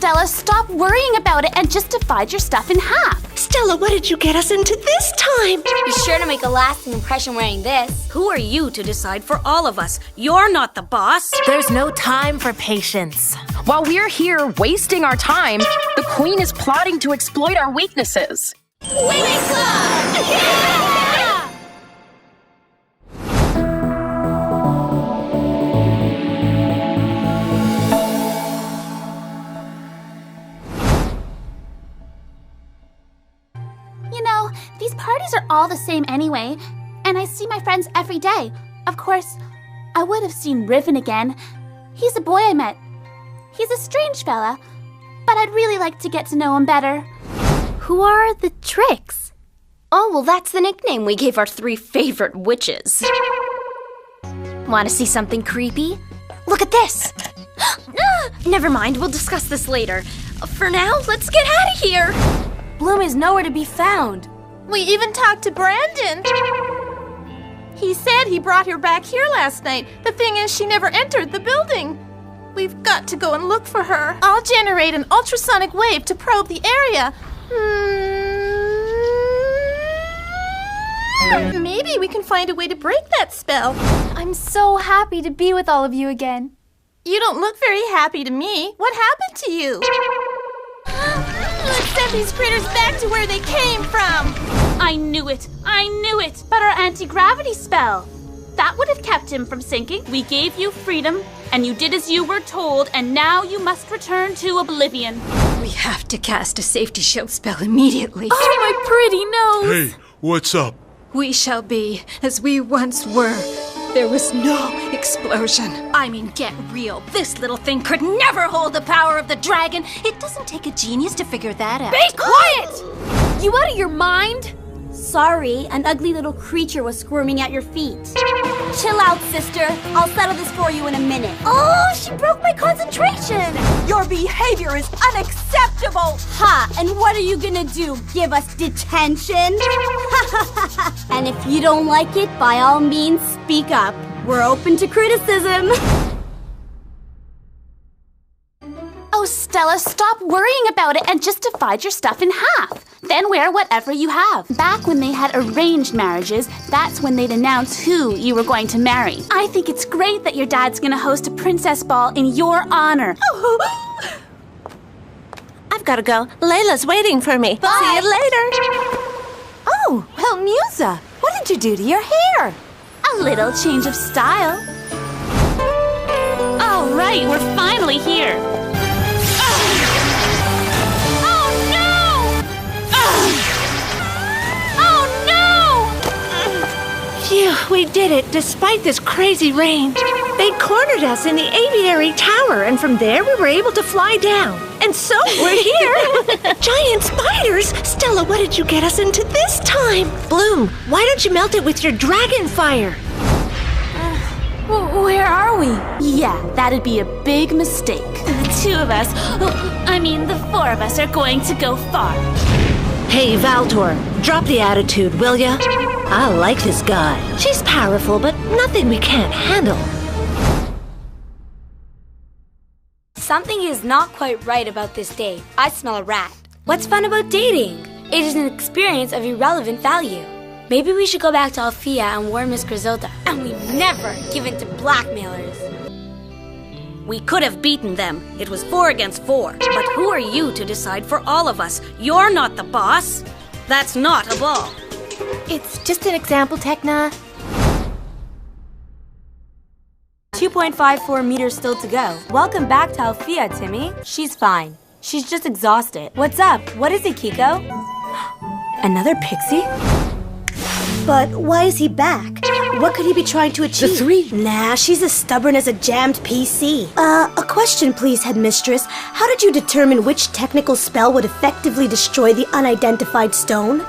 Stella, stop worrying about it and just divide your stuff in half. Stella, what did you get us into this time? You're sure to make a lasting impression wearing this. Who are you to decide for all of us? You're not the boss. There's no time for patience. While we're here wasting our time, the Queen is plotting to exploit our weaknesses. Winx Club! Yeah! You know, these parties are all the same anyway, and I see my friends every day. Of course, I would have seen Riven again. He's a boy I met. He's a strange fella, but I'd really like to get to know him better. Who are the Tricks? Oh, well, that's the nickname we gave our 3 favorite witches. Want to see something creepy? Look at this! Never mind, we'll discuss this later. For now, let's get out of here! Bloom is nowhere to be found. We even talked to Brandon. He said he brought her back here last night. The thing is, she never entered the building. We've got to go and look for her. I'll generate an ultrasonic wave to probe the area. Maybe we can find a way to break that spell. I'm so happy to be with all of you again. You don't look very happy to me. What happened to you? Let's send these critters back to where they came from. I knew it! I knew it! But our anti-gravity spell! That would have kept him from sinking. We gave you freedom, and you did as you were told, and now you must return to oblivion. We have to cast a safety shield spell immediately. Oh, my pretty nose! Hey, what's up? We shall be as we once were. There was no explosion. I mean, get real. This little thing could never hold the power of the dragon. It doesn't take a genius to figure that out. Be quiet! You out of your mind? Sorry, an ugly little creature was squirming at your feet. Chill out, sister. I'll settle this for you in a minute. Oh, she broke my concentration! Your behavior is unacceptable! Ha! And what are you gonna do? Give us detention? And if you don't like it, by all means, speak up. We're open to criticism. Oh, Stella, stop worrying about it and just divide your stuff in half. Then wear whatever you have. Back when they had arranged marriages, that's when they'd announce who you were going to marry. I think it's great that your dad's gonna host a princess ball in your honor. I've got to go. Layla's waiting for me. Bye. See you later. Oh, well, Musa, what did you do to your hair? A little change of style. All right, we're finally here. Phew, we did it, despite this crazy rain. They cornered us in the aviary tower, and from there we were able to fly down. And so we're here. Giant spiders! Stella, what did you get us into this time? Bloom, why don't you melt it with your dragon fire? Where are we? Yeah, that'd be a big mistake. The 2 of us, the 4 of us are going to go far. Hey, Valtor, drop the attitude, will ya? I like this guy. She's powerful, but nothing we can't handle. Something is not quite right about this date. I smell a rat. What's fun about dating? It is an experience of irrelevant value. Maybe we should go back to Althea and warn Miss Griselda. And we never give in to blackmailers. We could have beaten them. It was 4 against 4. But who are you to decide for all of us? You're not the boss. That's not a ball. It's just an example, Tecna. 2.54 meters still to go. Welcome back to Althea, Timmy. She's fine. She's just exhausted. What's up? What is it, Kiko? Another pixie? But why is he back? What could he be trying to achieve? The 3? Nah, she's as stubborn as a jammed PC. A question please, Headmistress. How did you determine which technical spell would effectively destroy the unidentified stone?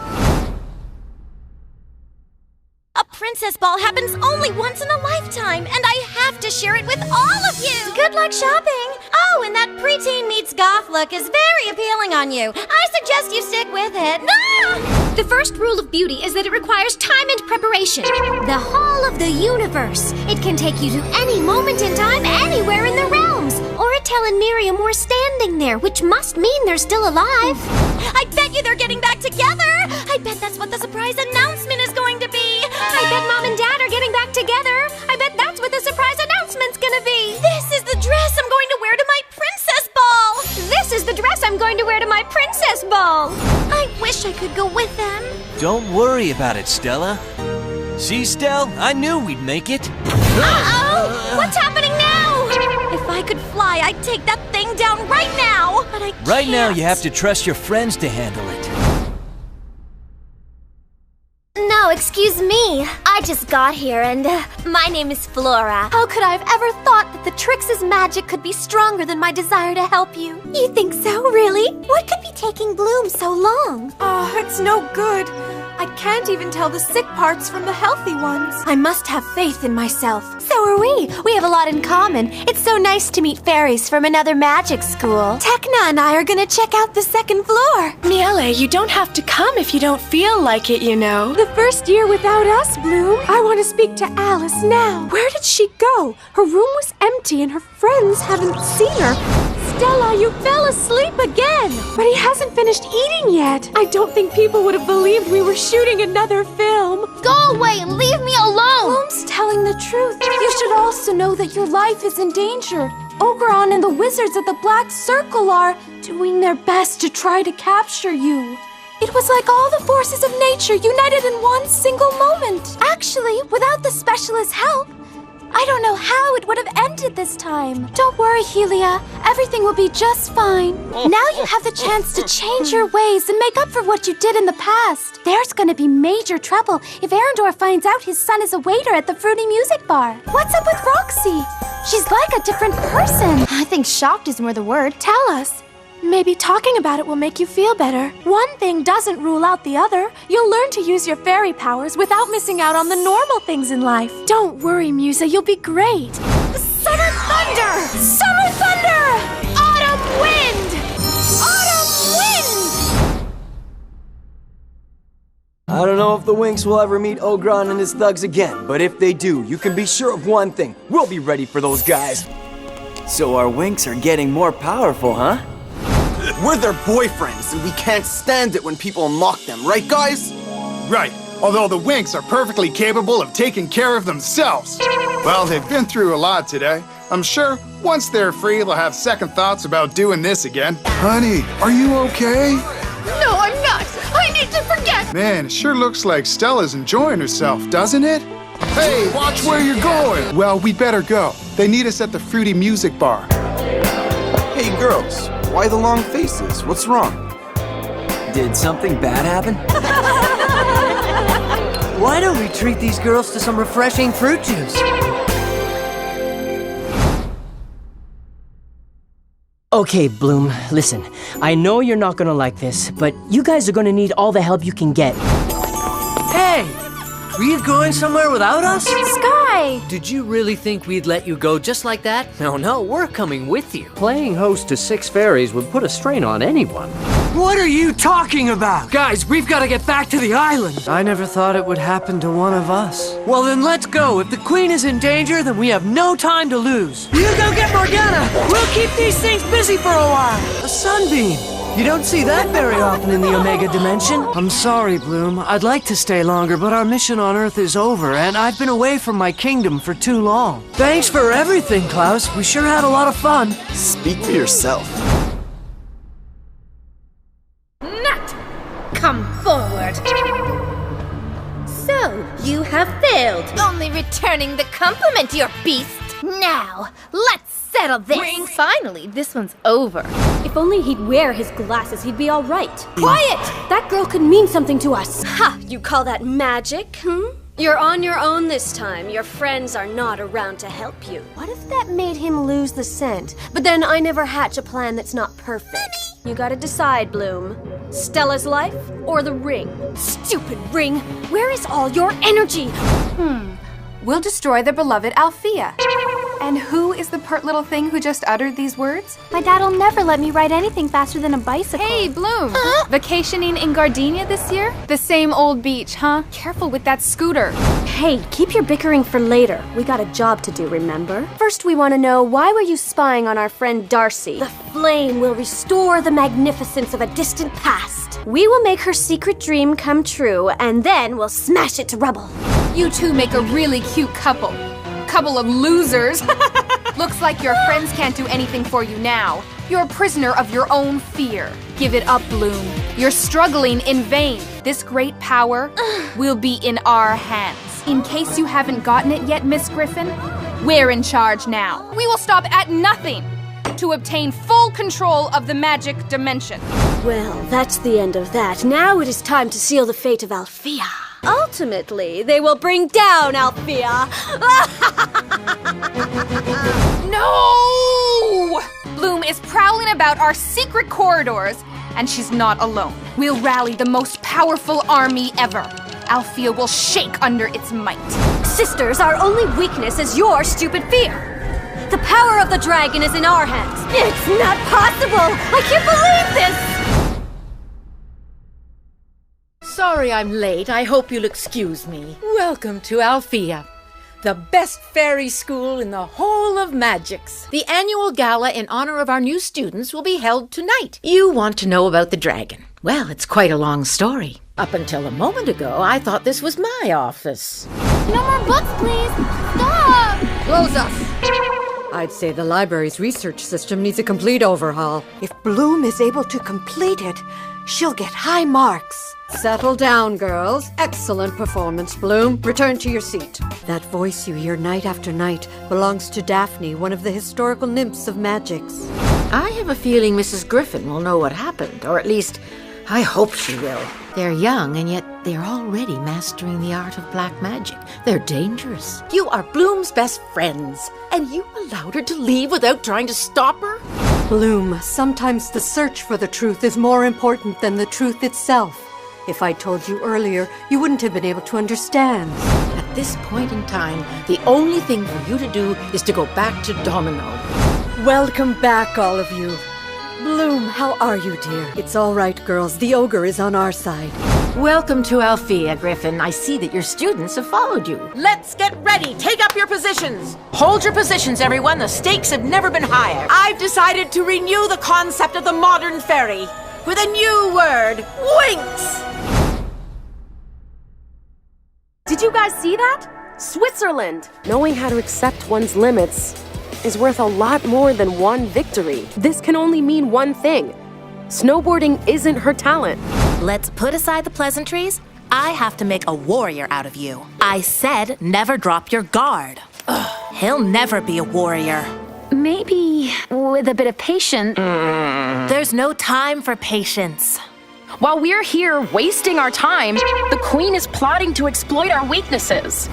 A princess ball happens only once in a lifetime, and I have to share it with all of you! Good luck shopping! Oh, and that preteen meets goth look is very appealing on you. I suggest you stick with it. Ah! The first rule of beauty is that it requires time and preparation. The Hall of the Universe. It can take you to any moment in time, anywhere in the realms. Or it Martel and Miriam were standing there, which must mean they're still alive. I bet you they're getting back together! I bet that's what the surprise announcement is going to be! I bet Mom and Dad are getting back together. I bet that's what the surprise announcement's gonna be. This is the dress I'm going to wear to my princess ball! This is the dress I'm going to wear to my princess ball. I wish I could go with them. Don't worry about it, Stella. See, Stell? I knew we'd make it. Uh-oh! What's happening now? If I could fly, I'd take that thing down right now! But I can't. Right now, you have to trust your friends to handle it. No, excuse me. I just got here and my name is Flora. How could I have ever thought that the Trix's magic could be stronger than my desire to help you? You think so, really? What could be taking Bloom so long? Oh, it's no good. I can't even tell the sick parts from the healthy ones. I must have faith in myself. So are we. We have a lot in common. It's so nice to meet fairies from another magic school. Tecna and I are gonna check out the second floor. Miele, you don't have to come if you don't feel like it, you know. The first year without us, Bloom. I want to speak to Alice now. Where did she go? Her room was empty and her friends haven't seen her. Stella, you fell asleep again! But he hasn't finished eating yet. I don't think people would have believed we were shooting another film. Go away and leave me alone! Bloom's telling the truth. You should also know that your life is in danger. Ogeron and the wizards of the Black Circle are doing their best to try to capture you. It was like all the forces of nature united in one single moment. Actually, without the specialist's help, I don't know how it would have ended this time. Don't worry, Helia. Everything will be just fine. Now you have the chance to change your ways and make up for what you did in the past. There's gonna be major trouble if Arendor finds out his son is a waiter at the Fruity Music Bar. What's up with Roxy? She's like a different person. I think shocked is more the word. Tell us. Maybe talking about it will make you feel better. One thing doesn't rule out the other. You'll learn to use your fairy powers without missing out on the normal things in life. Don't worry, Musa, you'll be great. Summer thunder! Summer thunder! Autumn wind! Autumn wind! I don't know if the Winx will ever meet Ogeron and his thugs again, but if they do, you can be sure of one thing. We'll be ready for those guys. So our Winx are getting more powerful, huh? We're their boyfriends, and we can't stand it when people mock them, right, guys? Right. Although the Winx are perfectly capable of taking care of themselves. Well, they've been through a lot today. I'm sure once they're free, they'll have second thoughts about doing this again. Honey, are you okay? No, I'm not. I need to forget. Man, it sure looks like Stella's enjoying herself, doesn't it? Hey, watch where you're going. Well, we better go. They need us at the Fruity Music Bar. Hey, girls. Why the long faces? What's wrong? Did something bad happen? Why don't we treat these girls to some refreshing fruit juice? Okay, Bloom, listen. I know you're not gonna like this, but you guys are gonna need all the help you can get. Hey! Were you going somewhere without us? Sky! Did you really think we'd let you go just like that? No, we're coming with you. Playing host to 6 fairies would put a strain on anyone. What are you talking about? Guys, we've got to get back to the island. I never thought it would happen to one of us. Well, then let's go. If the Queen is in danger, then we have no time to lose. You go get Morgana. We'll keep these things busy for a while. A sunbeam. You don't see that very often in the Omega Dimension. I'm sorry, Bloom. I'd like to stay longer, but our mission on Earth is over, and I've been away from my kingdom for too long. Thanks for everything, Klaus. We sure had a lot of fun. Speak for yourself. Nut! Come forward. So, you have failed. Only returning the compliment, your beast. Now, let's settle this. Finally, this one's over. If only he'd wear his glasses, he'd be all right. Quiet! That girl could mean something to us. Ha! You call that magic, You're on your own this time. Your friends are not around to help you. What if that made him lose the scent? But then I never hatch a plan that's not perfect. You gotta decide, Bloom. Stella's life or the ring? Stupid ring! Where is all your energy? We'll destroy the beloved Althea. And who is the pert little thing who just uttered these words? My dad'll never let me ride anything faster than a bicycle. Hey, Bloom! Vacationing in Gardenia this year? The same old beach, huh? Careful with that scooter. Hey, keep your bickering for later. We got a job to do, remember? First, we want to know, why were you spying on our friend Darcy? The flame will restore the magnificence of a distant past. We will make her secret dream come true, and then we'll smash it to rubble. You two make a really cute couple. Couple of losers. Looks like your friends can't do anything for you now. You're a prisoner of your own fear. Give it up, Bloom. You're struggling in vain. This great power will be in our hands. In case you haven't gotten it yet, Miss Griffin, we're in charge now. We will stop at nothing to obtain full control of the magic dimension. Well, that's the end of that. Now it is time to seal the fate of Althea. Ultimately, they will bring down Althea. No! Bloom is prowling about our secret corridors, and she's not alone. We'll rally the most powerful army ever. Althea will shake under its might. Sisters, our only weakness is your stupid fear. The power of the dragon is in our hands. It's not possible! I can't believe this! Sorry I'm late. I hope you'll excuse me. Welcome to Althea, the best fairy school in the whole of Magix. The annual gala in honor of our new students will be held tonight. You want to know about the dragon. Well, it's quite a long story. Up until a moment ago, I thought this was my office. No more books, please! Stop! Close us! I'd say the library's research system needs a complete overhaul. If Bloom is able to complete it, she'll get high marks. Settle down, girls. Excellent performance, Bloom. Return to your seat. That voice you hear night after night belongs to Daphne, one of the historical nymphs of Magix. I have a feeling Mrs. Griffin will know what happened, or at least, I hope she will. They're young, and yet they're already mastering the art of black magic. They're dangerous. You are Bloom's best friends, and you allowed her to leave without trying to stop her? Bloom, sometimes the search for the truth is more important than the truth itself. If I told you earlier, you wouldn't have been able to understand. At this point in time, the only thing for you to do is to go back to Domino. Welcome back, all of you. Bloom, how are you, dear? It's all right, girls. The ogre is on our side. Welcome to Althea, Griffin. I see that your students have followed you. Let's get ready. Take up your positions. Hold your positions, everyone. The stakes have never been higher. I've decided to renew the concept of the modern fairy with a new word, Winx. Did you guys see that? Switzerland! Knowing how to accept one's limits is worth a lot more than one victory. This can only mean one thing. Snowboarding isn't her talent. Let's put aside the pleasantries. I have to make a warrior out of you. I said never drop your guard. He'll never be a warrior. Maybe with a bit of patience. There's no time for patience. While we're here wasting our time, the Queen is plotting to exploit our weaknesses.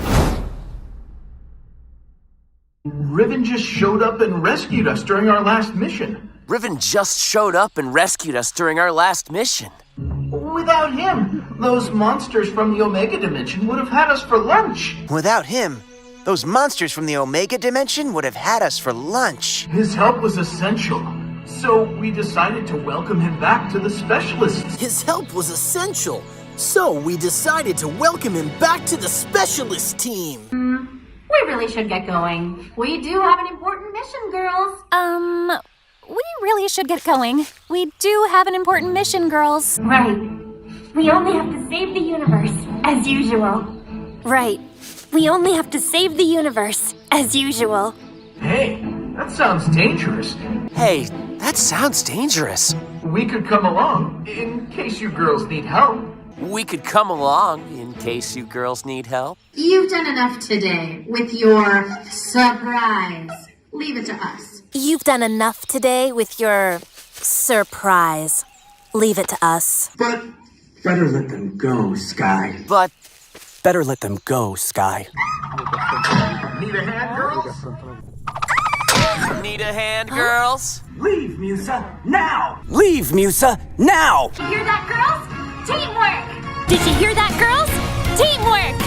Riven just showed up and rescued us during our last mission. Riven just showed up and rescued us during our last mission. Without him, those monsters from the Omega Dimension would have had us for lunch. Without him, those monsters from the Omega Dimension would have had us for lunch. His help was essential, so we decided to welcome him back to the specialists. His help was essential, so we decided to welcome him back to the specialist team. We really should get going. We do have an important mission, girls. We really should get going. We do have an important mission, girls. Right. We only have to save the universe, as usual. Right. We only have to save the universe, as usual. Hey, that sounds dangerous. Hey, that sounds dangerous. We could come along, in case you girls need help. We could come along, in case you girls need help. You've done enough today with your surprise. Leave it to us. You've done enough today with your surprise. Leave it to us. But better let them go, Sky. But better let them go, Sky. Need a hand, girls? Need a hand, girls? Leave, Musa, now! Leave, Musa, now! Did you hear that, girls? Teamwork! Did you hear that, girls? Teamwork!